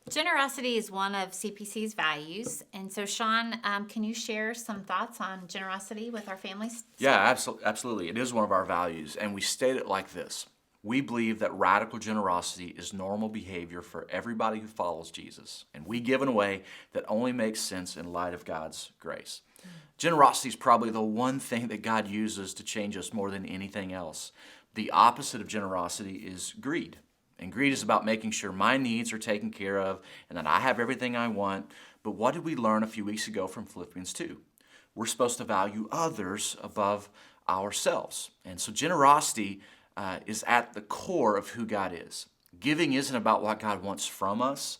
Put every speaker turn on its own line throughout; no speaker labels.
Generosity is one of CPC's values. And so, Sean, can you share some thoughts on generosity with our families?
Yeah, absolutely. It is one of our values, and we state it like this. We believe that radical generosity is normal behavior for everybody who follows Jesus, and we give in a way that only makes sense in light of God's grace. Generosity is probably the one thing that God uses to change us more than anything else. The opposite of generosity is greed. And greed is about making sure my needs are taken care of and that I have everything I want. But what did we learn a few weeks ago from Philippians 2? We're supposed to value others above ourselves. And so generosity is at the core of who God is. Giving isn't about what God wants from us.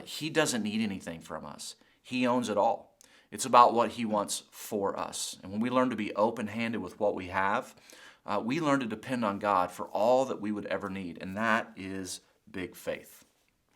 He doesn't need anything from us. He owns it all. It's about what He wants for us. And when we learn to be open-handed with what we have, we learn to depend on God for all that we would ever need, and that is big faith.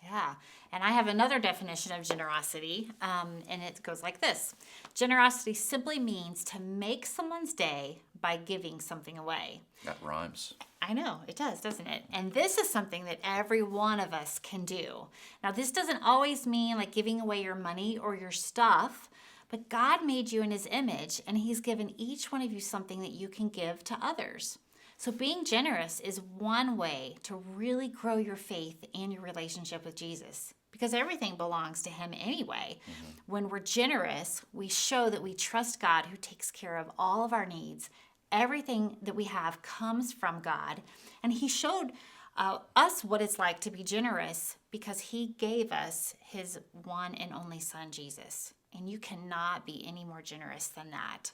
Yeah, and I have another definition of generosity, and it goes like this. Generosity simply means to make someone's day by giving something away.
That rhymes.
I know, it does, doesn't it? And this is something that every one of us can do. Now, this doesn't always mean like giving away your money or your stuff, but God made you in His image, and He's given each one of you something that you can give to others. So being generous is one way to really grow your faith and your relationship with Jesus, because everything belongs to Him anyway. When we're generous, we show that we trust God who takes care of all of our needs. Everything that we have comes from God, and He showed us what it's like to be generous because He gave us His one and only Son, Jesus. And you cannot be any more generous than that.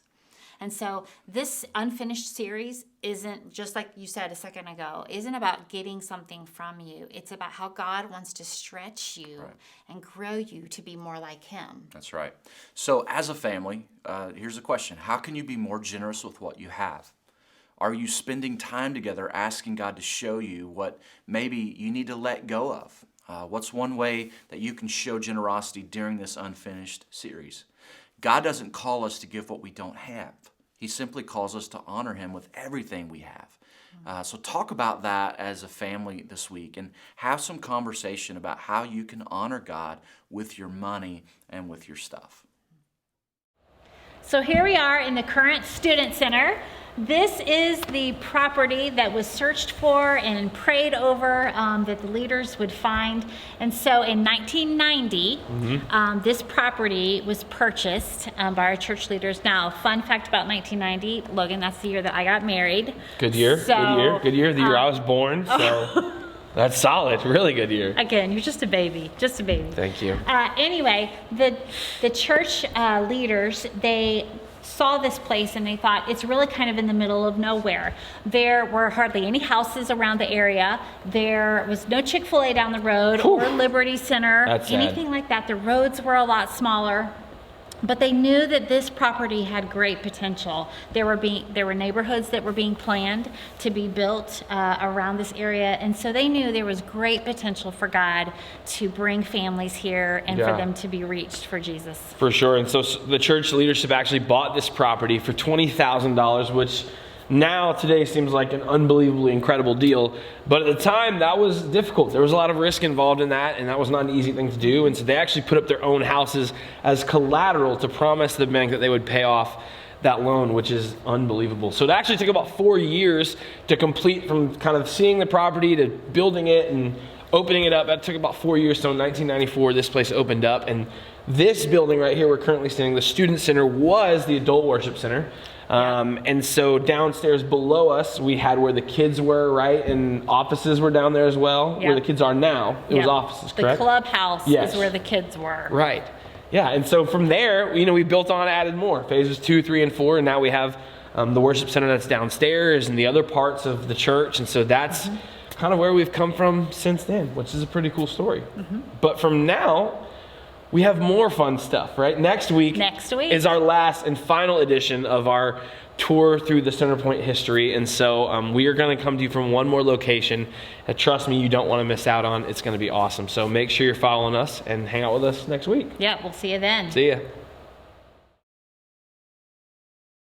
And so this unfinished series isn't, just like you said a second ago, isn't about getting something from you. It's about how God wants to stretch you and grow you to be more like Him.
That's right. So as a family, here's a question. How can you be more generous with what you have? Are you spending time together asking God to show you what maybe you need to let go of? What's one way that you can show generosity during this unfinished series? God doesn't call us to give what we don't have. He simply calls us to honor Him with everything we have. So talk about that as a family this week and have some conversation about how you can honor God with your money and with your stuff.
So here we are in the current student center. This is the property that was searched for and prayed over that the leaders would find. And so in 1990, this property was purchased by our church leaders. Now, fun fact about 1990, Logan, that's the year that I got married.
Good year,
So,
good year. The year I was born, so that's solid, really good year.
Again, you're just a baby, just a baby.
Thank you.
Anyway, the church leaders, they saw this place and they thought it's really kind of in the middle of nowhere. There were hardly any houses around the area. There was no Chick-fil-A down the road or Liberty Center, anything like that. The roads were a lot smaller. But they knew that this property had great potential. There were neighborhoods that were being planned to be built around this area, and so they knew there was great potential for God to bring families here and for them to be reached for Jesus.
For sure. And so the church leadership actually bought this property for $20,000, which now today seems like an unbelievably incredible deal, but at the time that was difficult. There was a lot of risk involved in that, and that was not an easy thing to do. And so they actually put up their own houses as collateral to promise the bank that they would pay off that loan, which is unbelievable. So it actually took about 4 years to complete, from kind of seeing the property to building it and opening it up. That took about 4 years. So in 1994, this place opened up, and this building right here we're currently standing, the student center, was the adult worship center. And so downstairs below us, we had where the kids were, right? And offices were down there as well, where the kids are now. It was offices, correct?
The clubhouse is where the kids were.
Right. Yeah, and so from there, we built on, added more. Phases 2, 3, and 4, and now we have the worship center that's downstairs and the other parts of the church. And so that's kind of where we've come from since then, which is a pretty cool story. But from now, we have more fun stuff, right? Next week is our last and final edition of our tour through the Centerpoint history. And so we are going to come to you from one more location that, trust me, you don't want to miss out on. It's going to be awesome. So make sure you're following us and hang out with us next week.
Yeah, we'll see you then.
See ya.